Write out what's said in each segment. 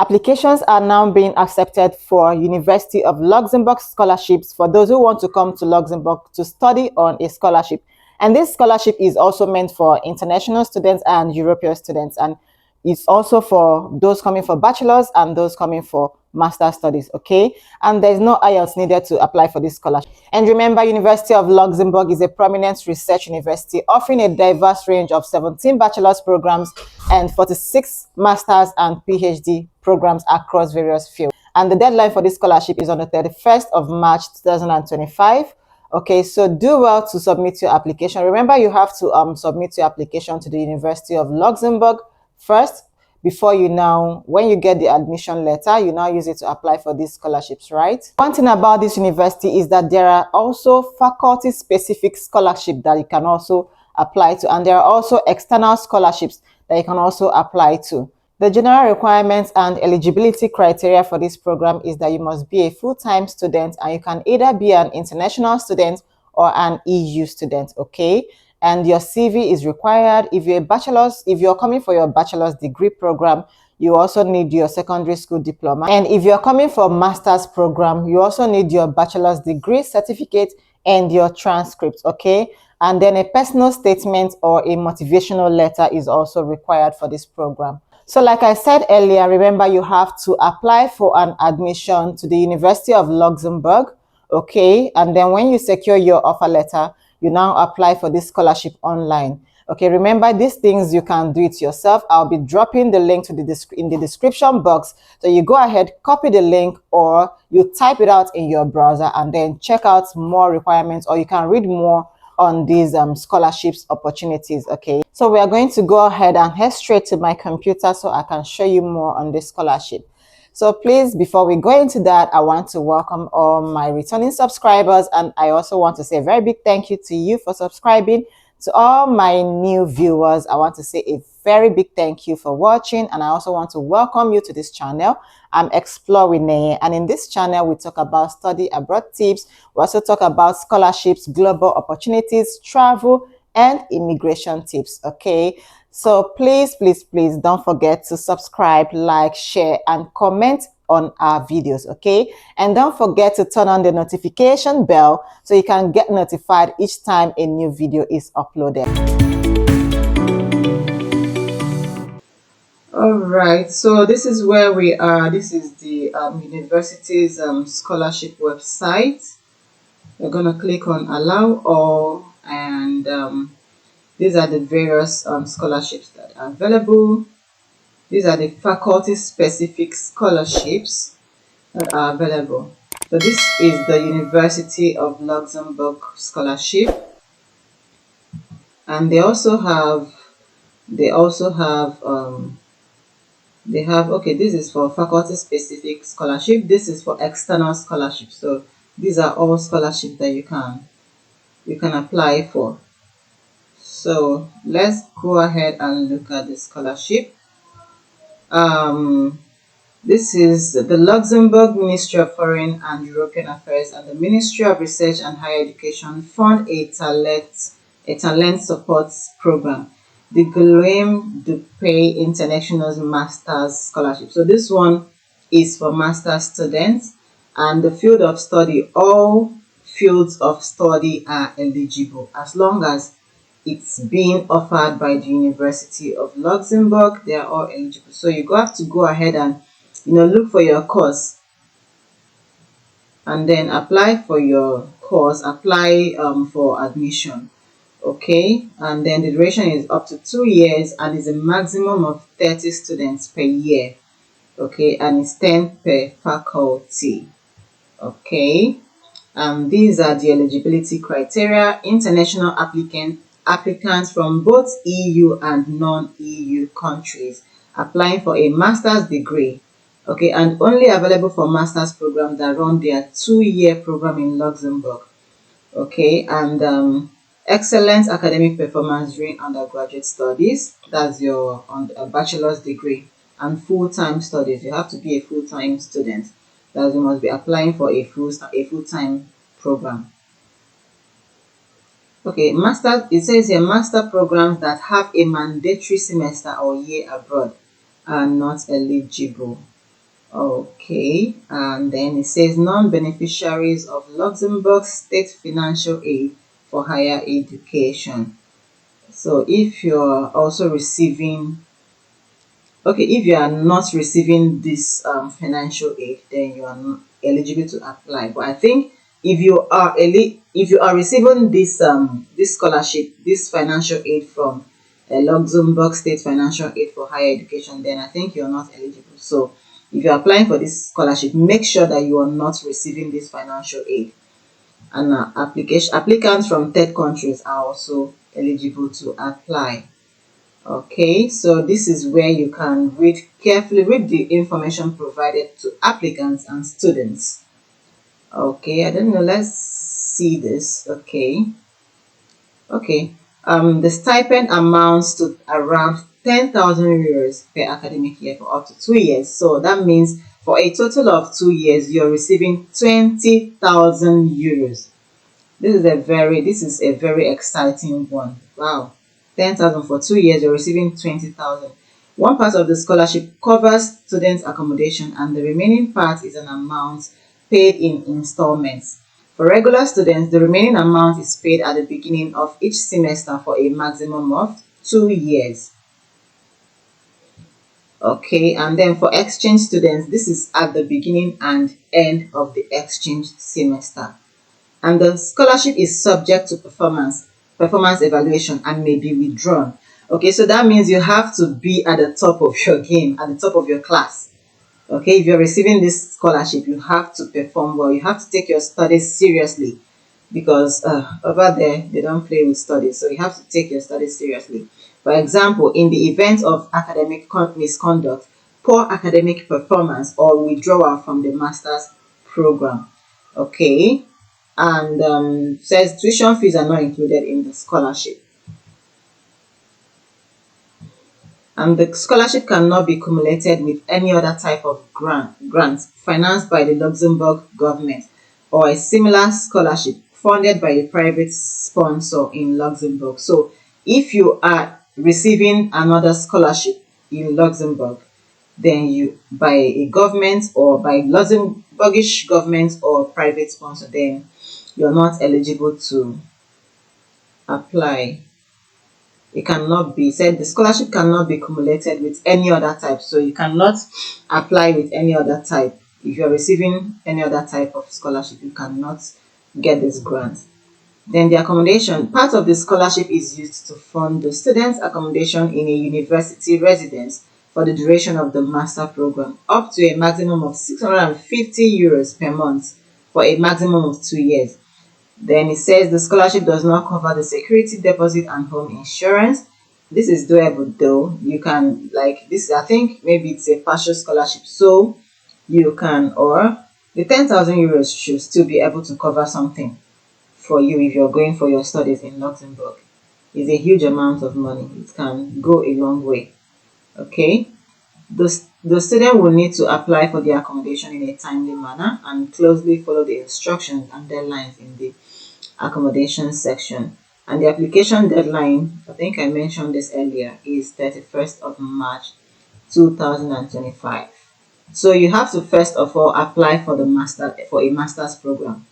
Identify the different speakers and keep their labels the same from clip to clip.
Speaker 1: Applications are now being accepted for University of Luxembourg scholarships for those who want to come to Luxembourg to study on a scholarship. And this scholarship is also meant for international students and European students. And it's also for those coming for bachelors and those coming for master studies, okay? And there's no IELTS needed to apply for this scholarship. And remember, University of Luxembourg is a prominent research university offering a diverse range of 17 bachelor's programs and 46 master's and PhD programs across various fields. And the deadline for this scholarship is on the 31st of March 2025. Okay, so do well to submit your application. Remember, you have to submit your application to the University of Luxembourg first before when you get the admission letter, you now use it to apply for these scholarships, right? One thing about this university is that there are also faculty specific scholarships that you can also apply to, and there are also external scholarships that you can also apply to. The general requirements and eligibility criteria for this program is that you must be a full-time student, and you can either be an international student or an EU student, okay? And your CV is required. If you're coming for your bachelor's degree program, you also need your secondary school diploma. And if you're coming for master's program, you also need your bachelor's degree certificate and your transcript, okay? And then a personal statement or a motivational letter is also required for this program. So like I said earlier, remember you have to apply for an admission to the University of Luxembourg, okay? And then when you secure your offer letter, you now apply for this scholarship online. Okay, remember these things, you can do it yourself. I'll be dropping the link to in the description box. So you go ahead, copy the link, or you type it out in your browser and then check out more requirements, or you can read more on these scholarships opportunities. Okay, so we are going to go ahead and head straight to my computer so I can show you more on this scholarship. So please, before we go into that, I want to welcome all my returning subscribers, and I also want to say a very big thank you to you for subscribing. To all my new viewers, I want to say a very big thank you for watching, and I also want to welcome you to this channel. I'm Explore with Neye, and in this channel we talk about study abroad tips. We also talk about scholarships, global opportunities, travel, and immigration tips. Okay, so please don't forget to subscribe, like, share, and comment on our videos, okay? And don't forget to turn on the notification bell so you can get notified each time a new video is uploaded. All right, so this is where we are. This is the university's scholarship website. We're gonna click on allow all, and these are the various scholarships that are available. These are the faculty-specific scholarships that are available. So this is the University of Luxembourg scholarship, and they have okay, this is for faculty-specific scholarship. This is for external scholarship. So these are all scholarships that you can apply for. So let's go ahead and look at the scholarship. This is the Luxembourg Ministry of Foreign and European Affairs and the Ministry of Research and Higher Education fund a talent support program, the Guillaume Dupay International Masters Scholarship. So this one is for master's students, and the field of study, all fields of study are eligible as long as it's being offered by the University of Luxembourg. They are all eligible. So you have to go ahead and look for your course and then apply for your course, apply for admission. Okay, and then the duration is up to 2 years and is a maximum of 30 students per year. Okay, and it's 10 per faculty. Okay, these are the eligibility criteria. International applicants from both EU and non-EU countries applying for a master's degree, okay, and only available for master's programs that run their 2-year program in Luxembourg, okay, and excellent academic performance during undergraduate studies, that's your bachelor's degree, and full-time studies. You have to be a full-time student, that you must be applying for a full-time program. Okay, it says here master programs that have a mandatory semester or year abroad are not eligible. Okay, and then it says non-beneficiaries of Luxembourg state financial aid for higher education. So if you're also receiving, okay, if you are not receiving this financial aid, then you are not eligible to apply. But I think if you are receiving this scholarship, this financial aid from Luxembourg State Financial Aid for Higher Education, then I think you're not eligible. So if you're applying for this scholarship, make sure that you are not receiving this financial aid. And applicants from third countries are also eligible to apply. Okay, so this is where you can read the information provided to applicants and students. Okay, I don't know, let's see this. Okay, the stipend amounts to around 10,000 euros per academic year for up to 2 years. So that means for a total of 2 years, you're receiving 20,000 euros. This is a very exciting one. Wow. 10,000 for 2 years, you're receiving 20,000. One part of the scholarship covers students' accommodation, and the remaining part is an amount paid in installments. For regular students, the remaining amount is paid at the beginning of each semester for a maximum of 2 years. Okay, and then for exchange students, this is at the beginning and end of the exchange semester. And the scholarship is subject to performance evaluation, and may be withdrawn. Okay, so that means you have to be at the top of your game, at the top of your class. Okay, if you're receiving this scholarship, you have to perform well. You have to take your studies seriously, because over there they don't play with studies. So you have to take your studies seriously. For example, in the event of academic misconduct, poor academic performance, or withdrawal from the master's program. Okay, and says tuition fees are not included in the scholarship. And the scholarship cannot be cumulated with any other type of grant financed by the Luxembourg government, or a similar scholarship funded by a private sponsor in Luxembourg. So if you are receiving another scholarship in Luxembourg, then you, by a government or by Luxembourgish government or private sponsor, then you're not eligible to apply. It cannot be said the scholarship cannot be cumulated with any other type, so you cannot apply with any other type. If you're receiving any other type of scholarship, you cannot get this grant. Then the accommodation, part of the scholarship is used to fund the student's accommodation in a university residence for the duration of the master program, up to a maximum of 650 euros per month for a maximum of 2 years. Then it says the scholarship does not cover the security deposit and home insurance. This is doable though. You can, like this, I think maybe it's a partial scholarship, so you can, or the 10,000 euros should still be able to cover something for you if you're going for your studies in Luxembourg. It's a huge amount of money. It can go a long way. Okay. The student will need to apply for the accommodation in a timely manner and closely follow the instructions and deadlines in the accommodation section. And the application deadline, I think I mentioned this earlier, is 31st of March 2025. So you have to first of all apply for a master's program.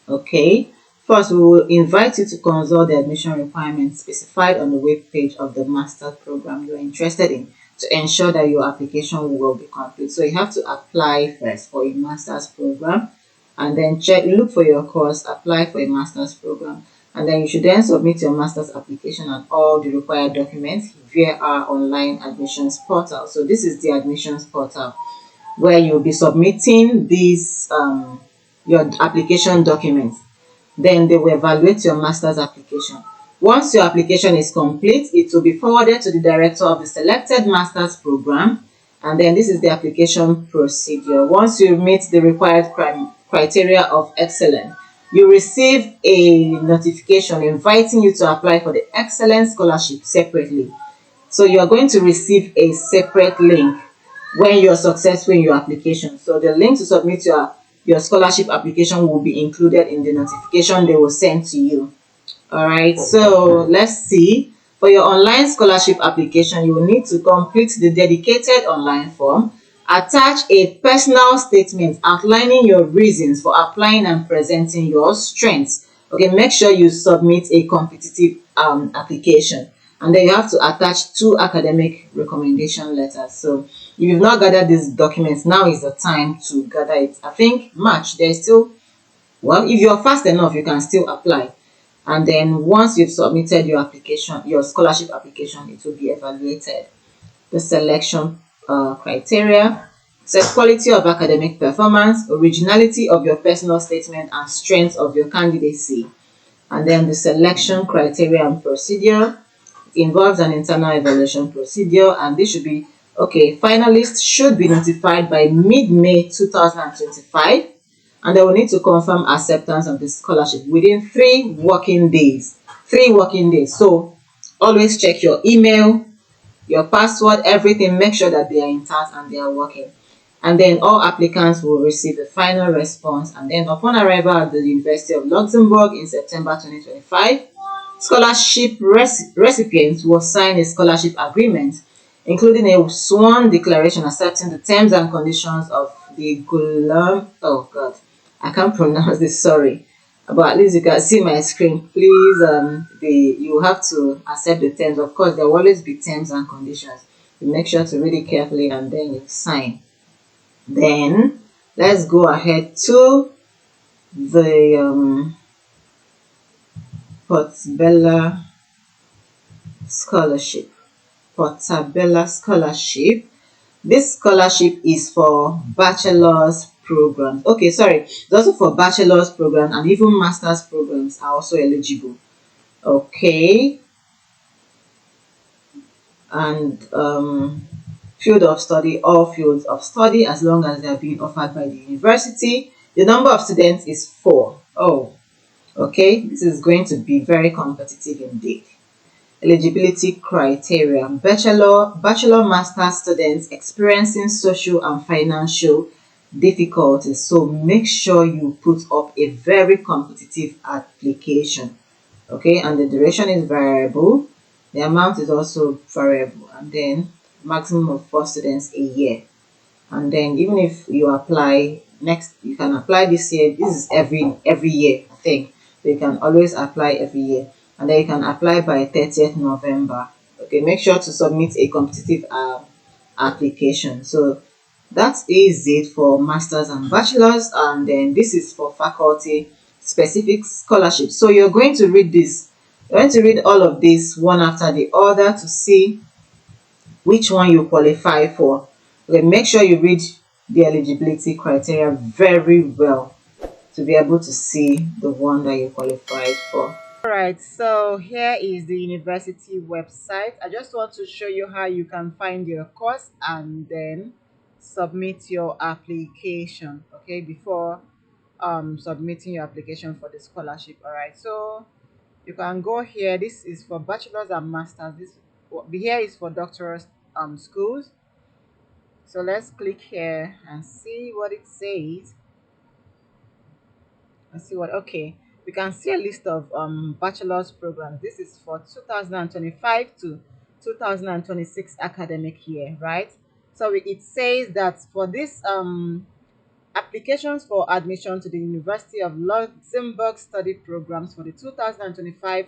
Speaker 1: Okay. First, we will invite you to consult the admission requirements specified on the web page of the master's program you are interested in, to ensure that your application will be complete. So you have to apply first for a master's program, and then look for your course, apply for a master's program, and then you should then submit your master's application and all the required documents via our online admissions portal. So this is the admissions portal where you'll be submitting these your application documents. Then they will evaluate your master's application. Once your application is complete, it will be forwarded to the director of the selected master's program, and then this is the application procedure. Once you meet the required criteria of excellence, you receive a notification inviting you to apply for the excellence scholarship separately. So you are going to receive a separate link when you're successful in your application. So the link to submit your scholarship application will be included in the notification they will send to you. All right, so let's see. For your online scholarship application, you will need to complete the dedicated online form Attach a personal statement outlining your reasons for applying and presenting your strengths. Okay, make sure you submit a competitive application, and then you have to attach two academic recommendation letters. So if you've not gathered these documents, now is the time to gather it. I think March, there's still, well, if you're fast enough, you can still apply. And then once you've submitted your application, your scholarship application, it will be evaluated. The selection criteria, says quality of academic performance, originality of your personal statement, and strength of your candidacy. And then the selection criteria and procedure involves an internal evaluation procedure, and this should be, okay, finalists should be notified by mid-May 2025, and they will need to confirm acceptance of the scholarship within 3 working days. 3 working days. So always check your email, your password, everything. Make sure that they are intact and they are working. And then all applicants will receive the final response. And then upon arrival at the University of Luxembourg in September 2025, scholarship recipients will sign a scholarship agreement, including a sworn declaration accepting the terms and conditions of the Gulam. Oh God, I can't pronounce this. Sorry, but at least you can see my screen. Please, you have to accept the terms. Of course, there will always be terms and conditions. You make sure to read it carefully and then you sign. Then let's go ahead to the Portabella scholarship. Portabella scholarship. This scholarship is for bachelor's programs. Okay, sorry, it's also for bachelor's programs, and even master's programs are also eligible. Okay, and field of study, all fields of study, as long as they are being offered by the university. The number of students is 4. Oh, okay, this is going to be very competitive indeed. Eligibility criteria: bachelor master students experiencing social and financial difficulties. So make sure you put up a very competitive application. Okay, and the duration is variable, the amount is also variable, and then maximum of 4 students a year. And then even if you apply next, you can apply this year. This is every year thing, so you can always apply every year, and then you can apply by 30th November. Okay, make sure to submit a competitive application. So that is it for masters and bachelors, and then this is for faculty specific scholarships. So you're going to read this, you're going to read all of this one after the other to see which one you qualify for. Okay, make sure you read the eligibility criteria very well to be able to see the one that you qualified for. All right, so here is the university website. I just want to show you how you can find your course and then submit your application, okay, before submitting your application for the scholarship. All right, so you can go here. This is for bachelor's and master's. This here is for doctoral schools. So let's click here and see what it says. And see what, okay, we can see a list of bachelor's programs. This is for 2025 to 2026 academic year, right? So it says that for this applications for admission to the University of Luxembourg study programs for the 2025-26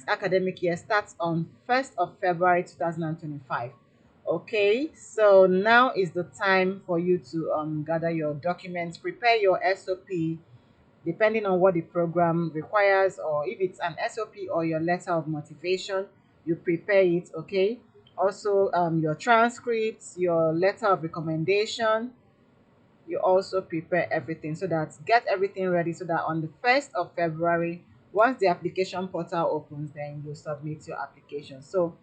Speaker 1: academic year starts on 1st of February 2025. Okay, so now is the time for you to gather your documents, prepare your SOP, depending on what the program requires, or if it's an SOP or your letter of motivation, you prepare it. Okay, also your transcripts, your letter of recommendation, you also prepare everything, so that get everything ready, so that on the 1st of February, once the application portal opens, then you submit your application. So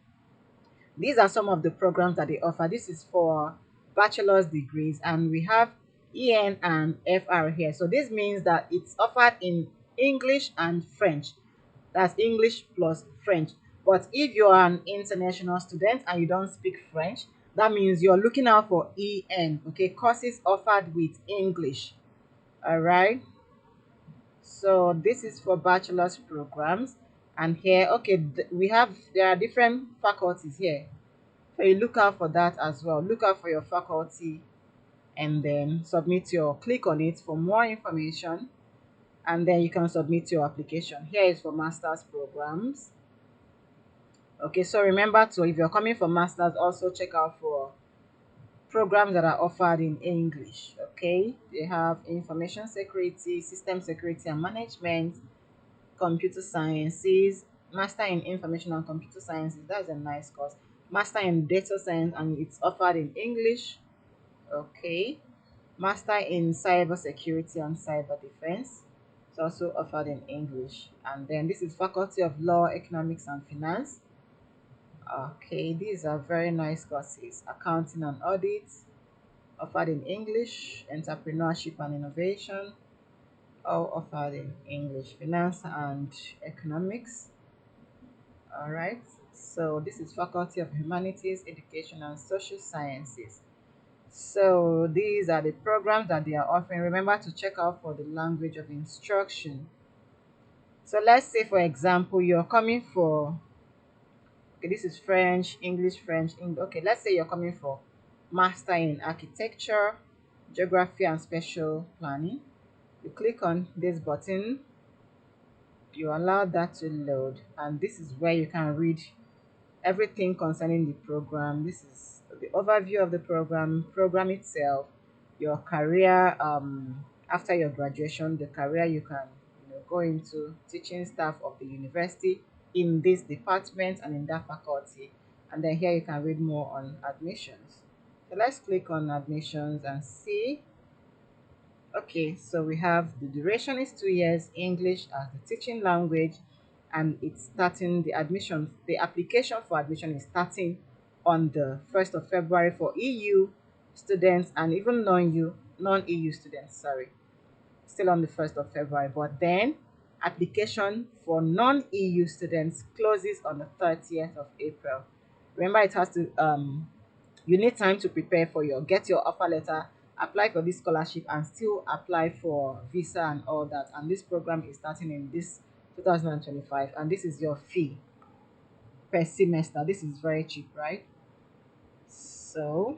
Speaker 1: these are some of the programs that they offer. This is for bachelor's degrees, and we have EN and FR here. So this means that it's offered in English and French. That's English plus French. But if you're an international student and you don't speak French, that means you're looking out for EN, okay, courses offered with English. All right. So this is for bachelor's programs. And here, okay, we have, there are different faculties here. So you look out for that as well. Look out for your faculty and then submit your click on it for more information, and then you can submit your application. Here is for master's programs. Okay, so remember to, if you're coming for masters, also check out for programs that are offered in English. Okay, they have information security, system security and management, computer sciences, master in information and computer sciences. That's a nice course. Master in data science, and it's offered in English. Okay, master in cyber security and cyber defense. It's also offered in English. And then this is faculty of law, economics and finance. Okay, these are very nice courses. Accounting and audit, offered in English. Entrepreneurship and innovation, all offered in English. Finance and economics. All right. So this is Faculty of Humanities, Education and Social Sciences. So these are the programs that they are offering. Remember to check out for the language of instruction. So let's say, for example, you're coming for, okay, this is French, English, French, English. Okay, let's say you're coming for Master in Architecture, Geography and Spatial Planning. You click on this button, you allow that to load, and this is where you can read everything concerning the program. This is the overview of the program itself, your career, after your graduation, the career you can, go into teaching staff of the university in this department and in that faculty. And then here you can read more on admissions. So let's click on admissions and see. Okay, so we have the duration is 2 years, English as the teaching language, and it's starting the application for admission is starting on the 1st of February for EU students and even non-EU students, sorry, still on the 1st of February, but then application for non-EU students closes on the 30th of April. Remember, it has to you need time to prepare for your get your offer letter, apply for this scholarship and still apply for visa and all that. And this program is starting in this 2025, and this is your fee per semester. This is very cheap, right? So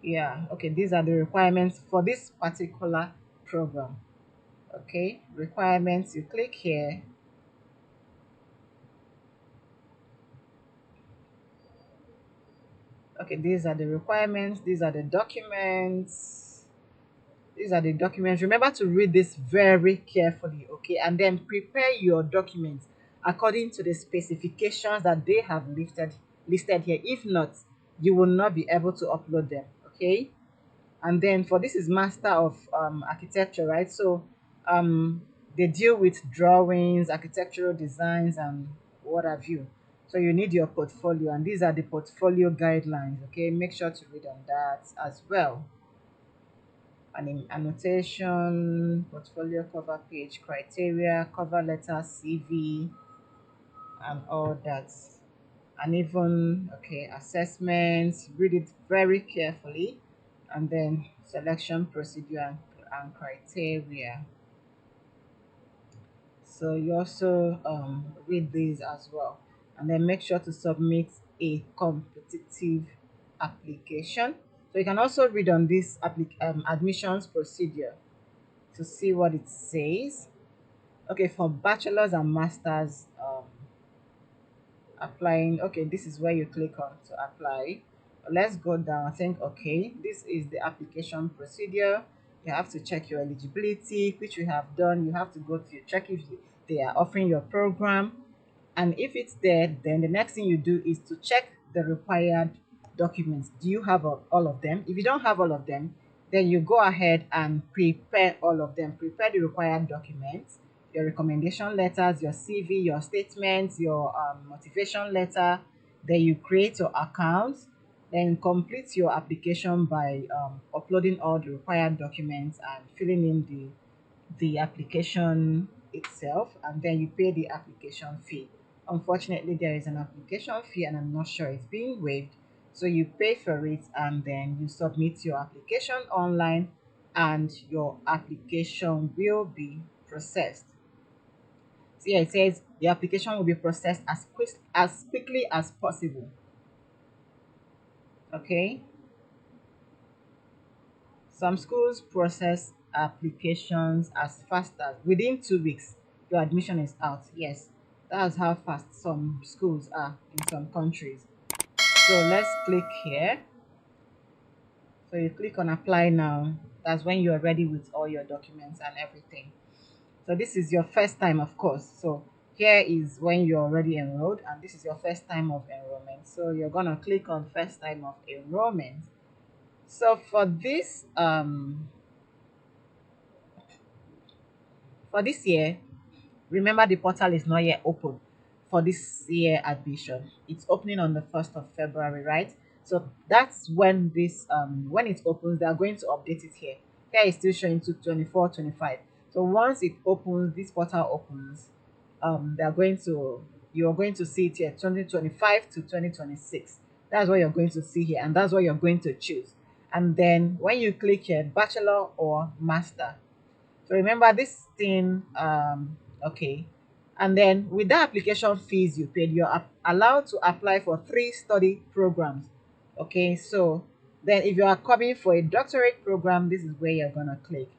Speaker 1: yeah, okay, these are the requirements for this particular program. Okay, requirements, you click here. Okay, these are the requirements, these are the documents. These are the documents. Remember to read this very carefully, okay? And then prepare your documents according to the specifications that they have listed here. If not, you will not be able to upload them, okay? And then for this is Master of Architecture, right? So they deal with drawings, architectural designs, and what have you. So you need your portfolio, and these are the portfolio guidelines, okay? Make sure to read on that as well. An annotation, portfolio cover page, criteria, cover letter, CV, and all that. And even, okay, assessments, read it very carefully, and then selection procedure and criteria. So you also read these as well, and then make sure to submit a competitive application. So you can also read on this admissions procedure to see what it says. Okay, for bachelors and masters, applying, okay, this is where you click on to apply. Let's go down. I think, okay, this is the application procedure. You have to check your eligibility, which we have done. You have to go to check if they are offering your program, and if it's there, then the next thing you do is to check the required documents. Do you have all of them? If you don't have all of them, then you go ahead and prepare all of them. Prepare the required documents, your recommendation letters, your CV, your statements, your motivation letter. Then you create your account, then complete your application by uploading all the required documents and filling in the application itself, and then you pay the application fee. Unfortunately, there is an application fee and I'm not sure it's being waived. So you pay for it and then you submit your application online, and your application will be processed. So yeah, it says the application will be processed as quickly as possible. Okay, some schools process applications as fast as within 2 weeks your admission is out. Yes, that's how fast some schools are in some countries. So let's click here. So you click on apply now. That's when you're ready with all your documents and everything. So this is your first time, of course. So here is when you're already enrolled, and this is your first time of enrollment. So you're gonna click on first time of enrollment. So for this year, remember the portal is not yet open for this year admission. It's opening on the 1st of February, right? So that's when this when it opens, they are going to update it here. Here is still showing to 24, 25. So once it opens, this portal opens, they are going to you're going to see it here 2025 to 2026. That's what you're going to see here, and that's what you're going to choose. And then when you click here, bachelor or master, so remember this thing, okay. And then with the application fees you paid, you're allowed to apply for 3 study programs. Okay, so then if you are coming for a doctorate program, this is where you're gonna click.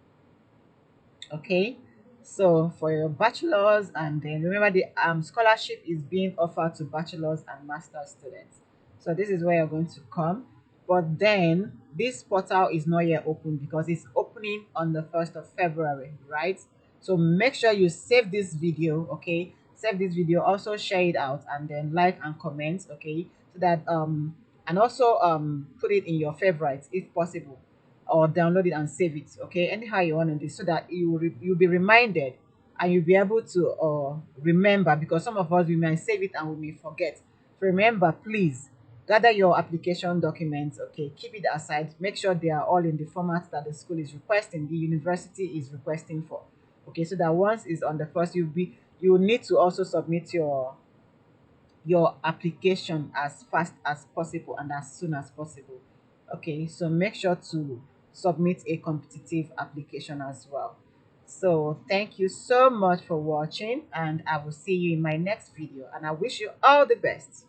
Speaker 1: Okay, so for your bachelor's, and then remember the scholarship is being offered to bachelor's and master's students. So this is where you're going to come, but then this portal is not yet open because it's opening on the 1st of February, right? So make sure you save this video. Okay, save this video, also share it out, and then like and comment. Okay, so that and also put it in your favorites if possible, or download it and save it. Okay, anyhow you want to do, so that you'll be reminded, and you'll be able to remember, because some of us, we may save it and we may forget. So remember, please gather your application documents. Okay, keep it aside, make sure they are all in the format that the school is requesting, the university is requesting for. Okay, so that once it's on the first, you will need to also submit your application as fast as possible and as soon as possible. Okay, so make sure to submit a competitive application as well. So thank you so much for watching, and I will see you in my next video, and I wish you all the best.